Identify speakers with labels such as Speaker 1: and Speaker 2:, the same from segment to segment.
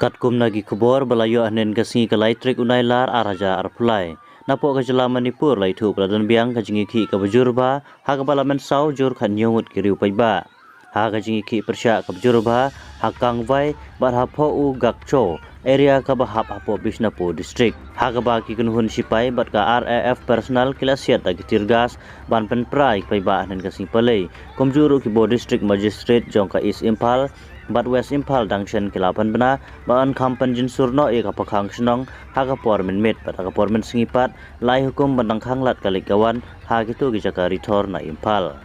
Speaker 1: Katkum nagi kubor balayo ahnen kasing kalai trik unailar araja arpulai. Napo kajala Manipur lai thu peladan biang kajingi ki kabujurba ha kabalamen sau jur khan nyongut kiriu paiba. Ha kajingi ki persya kabujurba ha kangwai bar ha pho u gakcho area kabahap hapo Bishnapur district. Ha kaba ki kunhun sipai bat ka RAF personal kilasiat agi tirgas ban pen prai paiba ahnen kasing palai. Komjuru ki bo district magistrate jongka East Impal bat West Impal dangshen kilapan bena baan kampan jin surno eka pakhang senong haga pormen met pat haga pormen singipat lai hukum bandang khanglat kalikawan ha gitu gijaka ritor na Impal.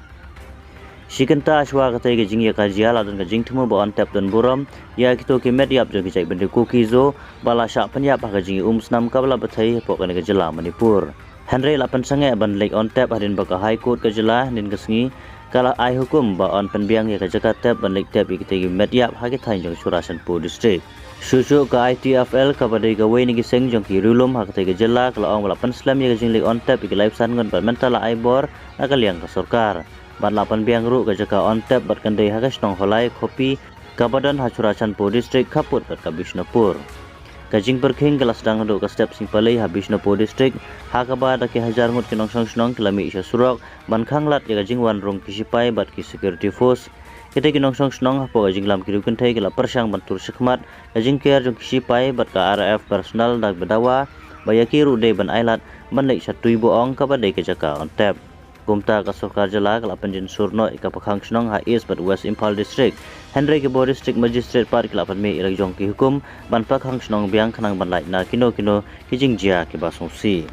Speaker 1: Shikenta ashwa kata ge jing ya kajia ladun ge jing thumu baan tap dan buram ya gitu ki met yap jo gijai bende kukizo bala sha penyap haga jing snam kabla bathai pokane ge jela Manipur. Henry lapan sange ban lake on tap hadin baka high court ke jela nin kesngi kala ai hukum ba on penbiang ya kajaka tap ban lake tap ikite mediap hagi thain jong Churasanpur district. Susu ka ITFL ka badai ga weni giseng jong ki rulum hakate ga jela kala ong lapan slam ya jing lake on tap ik live san ngon ban mentala ai bor nakaliang ka sarkar. Ban lapan biang ru kajaka on tap bat kandai haga snong holai kopi ka badan ha Churasanpur district kaput bat ka Bishnapur. Kajing berking kelas dang do ka step simpalai ha Bishnapur district ha kaba da ki hajar ngut kinong snong kelami isya surok ban khanglat ya kajing wan rong kisipai bat ki security force kita kinong snong ha po kajing lam kiru kentai kala persang bantur sekmat kajing ker jong kisipai bat ka RAF personal dak bedawa bayaki ru de ban ailat ban lai satui boong ka badai kajaka on tap. Kumta ka sarkar jela kala penjin surno ika pakhang snong ha East bat West Impal district Henry ke bo district magistrate par kala pan me irag jong ki hukum ban pakhang snong biang khanang ban lai na kino kijing jia ke basongsi.